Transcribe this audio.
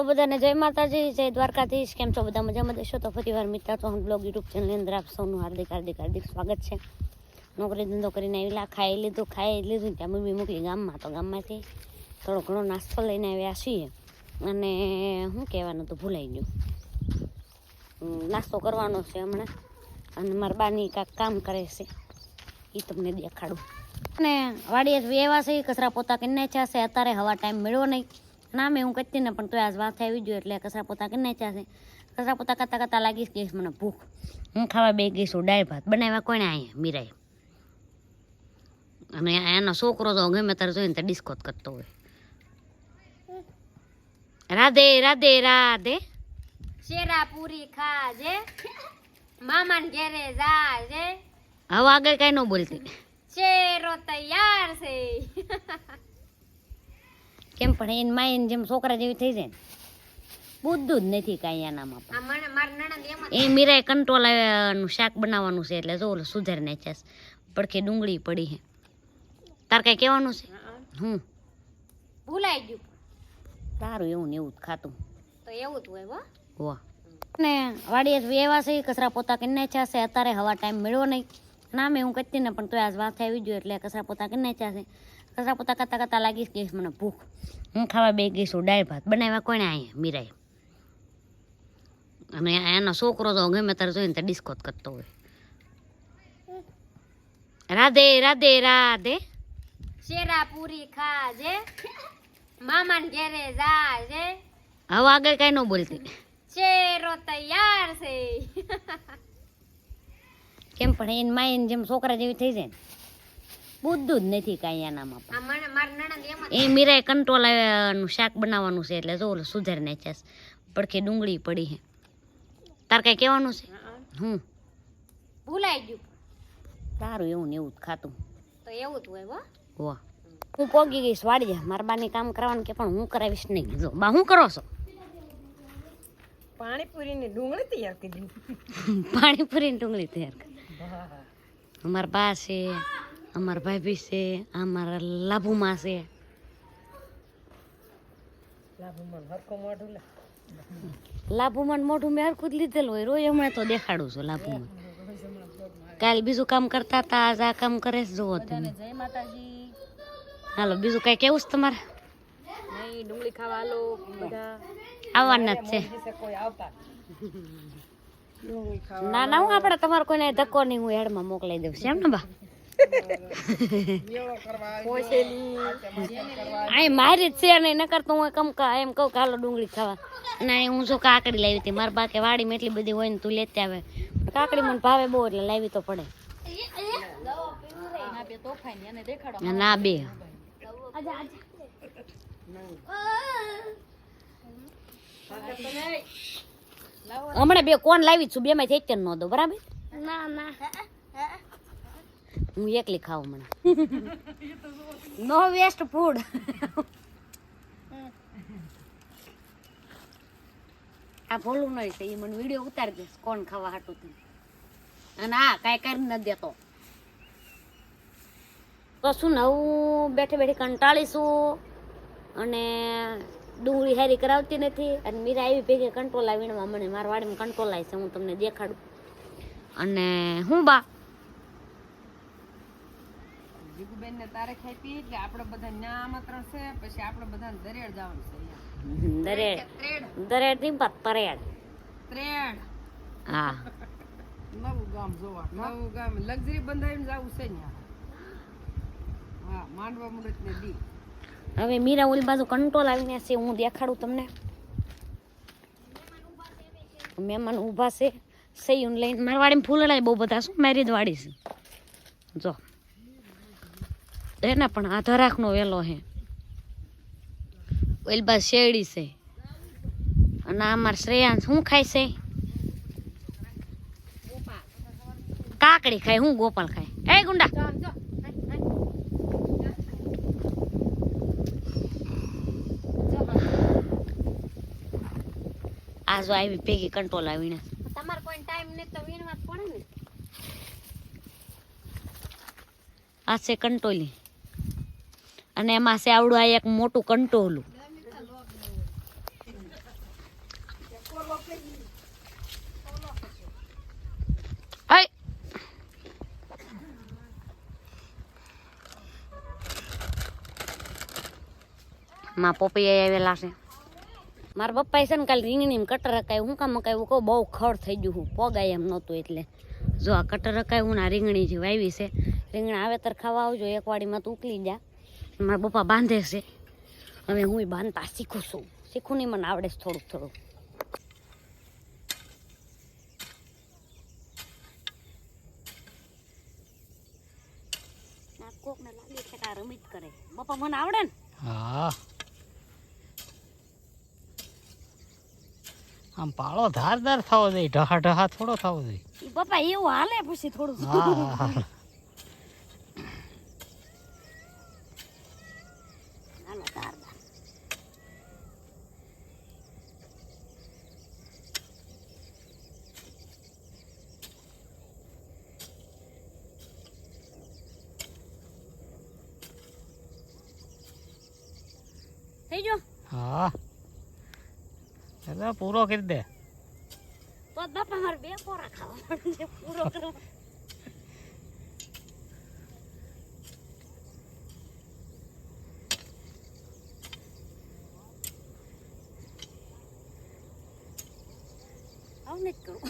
તો બધાને જય માતાજી, જય દ્વારકાધીશ. કેમ છો બધા? મજામાં દેશો? તો ફરીવાર મિત્ર તો હું બ્લોગ યુટ્યુબ ચેનલની અંદર આપ સૌનું હાર્દિક હાર્દિક હાર્દિક સ્વાગત છે. નોકરી ધંધો કરીને આવેલા, ખાઈ લીધું ત્યાં મમ્મી મોકલી ગામમાં, તો ગામમાંથી થોડો ઘણો નાસ્તો લઈને આવ્યા છીએ. અને શું કહેવાનું તો ભૂલાઈ ગયું, નાસ્તો કરવાનો છે હમણાં. અને મારા બાની કાંઈક કામ કરે છે, એ તમને દેખાડું. અને વાડીએ એવા છે, કચરા પોતા કરી નાખ્યા છે. અત્યારે હવા ટાઈમ મળ્યો નહીં ના, મેં હું કહેતી ને, પણ તો આજ વાત આવી ગયો એટલે કચરા પોતા કરી નાખ્યા છે. કચરા પોતા કરતા લાગીશ ગઈશ મને ભૂખ. હું ખાવા બે ગઈશું દાળ ભાત બનાવ્યા કોઈને અહીંયા મીરાએ. અને એનો છોકરો તો ગમે ત્યારે જોઈને તો ડિસ્કો જ કરતો હોય. રાધે રાધે રાધે, શેરા પૂરી ખાજે, મામાને ઘેરે જાજે. હવે આગળ કઈ ન બોલતી, શેરો તૈયાર છે. કેમ પણ એને માઈને જેમ છોકરા જેવી થઈ જાય ને, બુદ્ધું જ નથી કાંઈ એનામાં. એ મીરાએ કંટ્રોલ નું શાક બનાવવાનું છે એટલે જો સુધારી નાખ્યા. પડખે ડુંગળી પડી છે. તાર કઈ કહેવાનું છે? હું ભૂલાઈ ગયું. સારું, એવું ને એવું જ ખાતું તો એવું જ હોય. હો ને વાડીએ એવા છે, કચરા પોતા કરી નાખ્યા છે. અત્યારે હવા ટાઈમ મળ્યો નહીં ના, મેં હું કહેતી ને, પણ તો આજ વાત આવી ગયો એટલે કચરા પોતા કરી નાખ્યા છે. કચરા પોતા કરતા લાગીશ ગઈશ મને ભૂખ. હું ખાવા બે ગઈશું દાળ ભાત બનાવ્યા કોઈને અહીંયા મીરાએ. અને એનો છોકરો તો ગમે ત્યારે જોઈને તો ડિસ્કો જ કરતો હોય. રાધે રાધે રાધે, શેરા પૂરી ખાજે, મામાને ઘેરે જાજે. હવે આગળ કઈ ન બોલતી, શેરો તૈયાર છે. કેમ પણ એને માઈને જેમ છોકરા જેવી થઈ જાય ને, બુદ્ધું જ નથી કાંઈ એનામાં. એ મીરાએ કંટ્રોલ નું શાક બનાવવાનું છે એટલે જો સુધારી નાખ્યા. પડખે ડુંગળી પડી છે. તાર કઈ કહેવાનું છે? હું ભૂલાઈ ગયું. સારું, એવું ને એવું જ ખાતું તો એવું જ હોય. હો હું પોગી ગઈશ વાડીએ. મારા બાની કામ કરવાનું કે પણ હું કરાવીશ નહીં. જો બા શું કરો છો? પાણીપુરીની ડુંગળી તૈયાર કરી. પાણીપુરીની ડુંગળી તૈયાર કરી. અમારા બા છે, અમારા ભાભી છે, અમારા લાભુમાં છે. લાભુમાં મોઢું મેં હરખું જ લીધેલું હોય. રોજ હમણાં તો દેખાડું છું લાભુમાં. કાલે બીજું કામ કરતા હતા, આજ આ કામ કરે છે. જુઓ તમે. જય માતાજી. હાલો, બીજું કઈ કેવું છે તમારે? નહીં, ડુંગળી ખાવા હાલો બધા આવવાના જ છે. કોઈ આવતા ના ના, હું આપણે તમારે કોઈને ધક્કો નહીં, હું હેડમાં મોકલાઈ દઉં છું એમ ને બા. અહીં મારી જ છે ને, ન કરતો હું એમ કહું કે હાલો ડુંગળી ખાવા. અને હું જો કાકડી લાવી હતી, મારા બા કે વાડીમાં એટલી બધી હોય ને તું લેતી આવે. કાકડી મને ભાવે બહુ એટલે લાવી તો પડે. ના બે હમણાં બે કોણ લાવી છું, બે માંથી એક ન દો બરાબર. ના ના, હું એકલી ખાઉં મને. નો વેસ્ટ ફૂડ. આ ભોલું નહીં છે, એ મને વિડીયો ઉતારી દે કોણ ખાવા હાટું. અને હા કાંઈ કરી નથી દેતો. તો શું નવું બેઠે બેઠી કંટાળીશું. અને ડુંગળી હારી કરાવતી નથી. અને મીરા આવી ભેગી કંટ્રોલ આવીને મને મારા વાડીમાં કંટ્રોલ આવી છે, હું તમને દેખાડું. અને હું બા જીગુબેન ને તારે ખાઈ એટલે આપણે બધા ન્યા આમંત્રણ છે. પછી આપણે બધા દરેડ જવાનું છે. દરેડ થી પરેડ. હા, નવું ગામ જોવા, નવું ગામ લક્ઝરી બંધાઈને જવું છે ન્યા. હા, માંડવા મુહૂર્ત ને દી. હવે મીરા ઓલી બાજુ કંટ્રોલ આવીને છે, હું દેખાડું તમને. મહેમાન ઊભા છે સૈયું લઈને. મારા વાડીમાં ફૂલડા બહુ બધા શું, મારી જ વાડી છે. જો એના પણ આ ધરાકનો વેલો છે. ઓલી બાજુ શેરડી છે. અને અમાર શ્રેયાંશ શું ખાય છે? કાકડી ખાય. હું ગોપાલ ખાય. એ ગુંડા, આ જો આવી ભેગી કંટ્રોલ આવીને. તમારે કોઈ ટાઈમ ને તો વીણવા પડે ને. આ છે કંટોલી. અને એમાં છે આવડું આ એક મોટું કંટોલું. આય માં પપ્પી આવેલા છે. મારા પપ્પાએ છે ને કાલે રીંગણી કટર હકાય હું કામ હકાયું કહું બહુ ખડ થઈ ગયું હું પોગાય એમ નહોતું એટલે જો આ કટર હકાયું ને આ રીંગણી જે વાવી છે રીંગણા આવેતર ખાવા આવજો એક વાડીમાં તો ઉકલી જા. મારા પપ્પા બાંધે છે હવે હું બાંધતા શીખું છું. શીખું નહીં મને આવડે છે થોડુંક થોડુંક. કોકને લાગે છે કે આ રમી જ કરે. પપ્પા મને આવડે ને? હા આમ પાળો ધારદાર થવો જોઈએ, ઢહા ઢહા થોડો થવો જોઈએ. ઈ પપ્પા એવું હાલે પછી થોડું હા હાલો ધારદાર. થઈ ગયો? હા એટલે પૂરો કરી દે. તો બાપા મારે 2 કોરા ખાવા પડે પૂરો કરો. આવું નથી કરું.